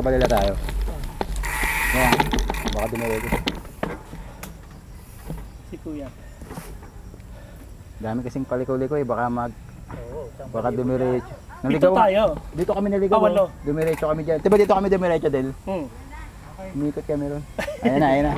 Balila tayo. Ngayon, baka dumiretso. Si Kuya. Dami kasing paliko-liko eh, baka baka dumiretso. Dito tayo. Dito kami naligaw. Pawalo. Dumiretso kami diyan. Diba dito kami dumiretso Del? Umikot kami ron. Ayan na, ayan na.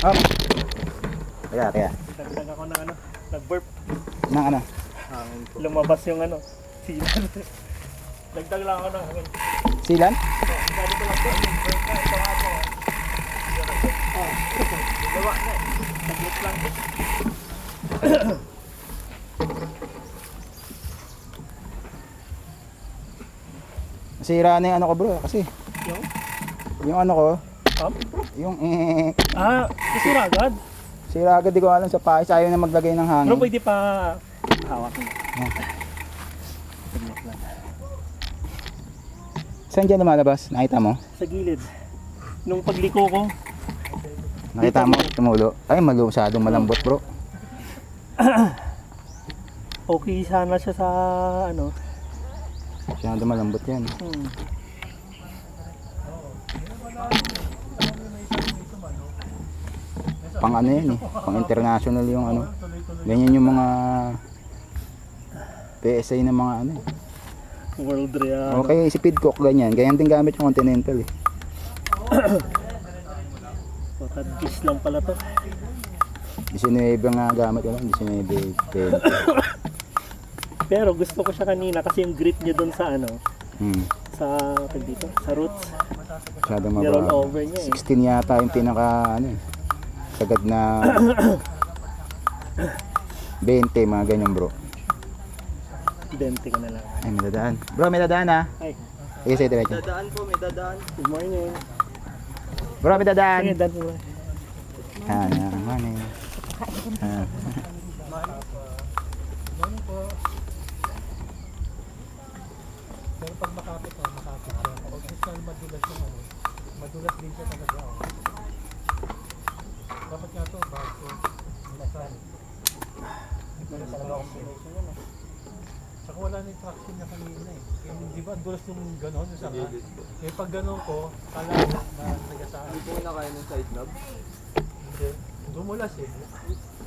Up. Kaya. Nagdag ako ng nag-burp. Nang ano? Lumabas yung silan. Dagdag lang ako ng Silan? Sabi ko lang po, burp na ito nga po. Gawa na eh. Saglit lang. Nasira na yung ano ko bro, kasi yung ano ko, yung sira agad. Sira agad, di ko alam sa pahis, ayaw na maglagay ng hangin. Pero pwede pa hawak mo. Saglit lang. Saan dyan lumalabas? Nakita mo? Sa gilid. Nung pagliko ko, Nakita mo? Tumulo. Ay, masyadong malambot bro. okay sana siya sa Masyadong malambot yan. Pang ano yan eh, pang international yung ano. Ganyan yung mga PSA ng mga ano eh. World Real. Okay, si Pidcock ganyan. Ganyan din gamit yung Continental eh. Patadkis lang pala to. 19 nga gamit ko lang, 19 20. Pero gusto ko siya kanina kasi yung grip niya doon sa sa dito, sa roots. Masyadong Roll mababa. over niya eh. 16 yata yung pinaka ano eh. Sagad na 20 mga ganyan bro. 20 ka na lang. Ay, may dadaan. Bro, may dadaan ha. Ay. Sige, sige, diretso. Dadaan po, may dadaan. Good morning. Bro, may dadaan. Sige, dadaan mo. Yan, morning. Morning po. Pero pag makapit siya. Pag siya madulas yung madulas din siya talaga. Dapat nga ito, bago nilasan. Nilasan talaga akong pination yun. Saka wala na yung traction niya kanina eh. Di ba, dulas yung gano'n, yung saka. Eh pag gano'n ko, kala na nagasaan. Hindi ko na kaya ng side knob? Hindi. Dumulas eh.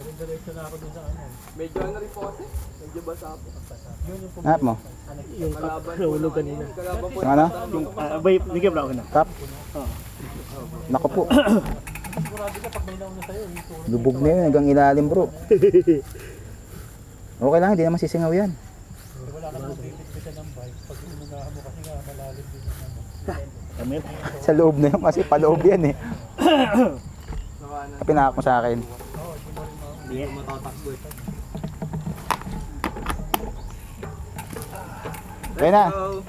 Diretso na ako dun sa ano. Medyo ano rin po kasi. Medyo basa po. Yun yung Hanap mo? Yung Kalaban po nahulog ng kanina. Kalaban po Yung ano? Yung, bay, bigyan mo ako na. Cup? Naku po. sigurado ka pag may nauna sa'yo. Yung turun Lubog na yun hanggang ilalim bro. Okay lang, hindi naman sisingaw yan. wala ka nang bibit-bitan ng bike. Pag inunahan mo kasi nga malalim din yung ano. Kami. Sa loob na yun kasi paloob yan eh. Nakanan. Pinahak mo sa akin. Oo, hindi mo rin Hindi ko matatakbo eh. Kaya na. So,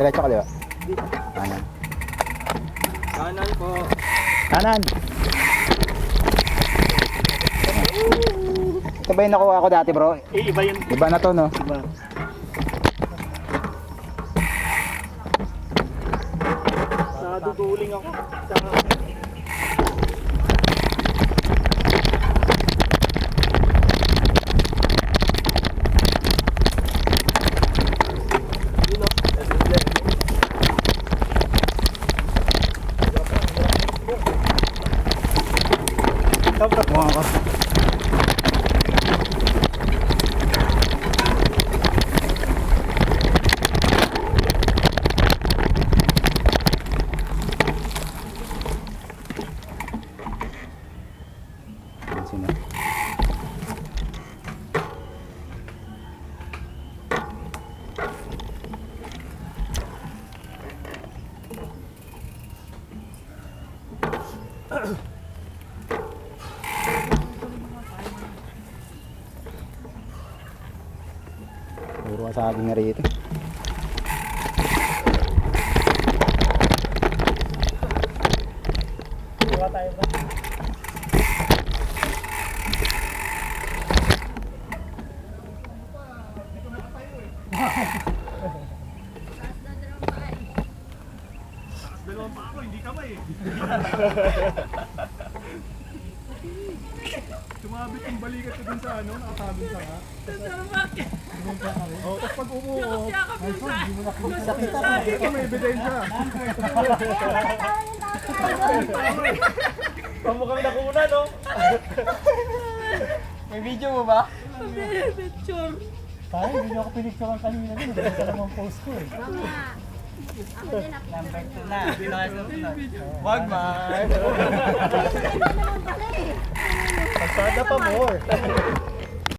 Diretso kaliwa. Kanan. kanan po. Kanan! Ito ba yung nakuha ko dati bro? Iba yun. Iba na to no? Iba. Naduduling ako. Sa... Yun o. Mukha ka. Sino? Puro kasabing na rito. Iba tayo ba? Dalawang pa ako, hindi kamay eh. Tumabit yung balikat ko dun sa ano, nakatabing sa nga. Oo, tapos pag umuo, ay so, hindi mo nakikita. Ito may ebidensya. Pamukhang nakuna no? May video mo ba? Picture. Tayo, hindi niyo ako pinicturean kanina din. Dahil sa namang post ko eh. Ako din Wag man. naman pala eh. Pasada pa more.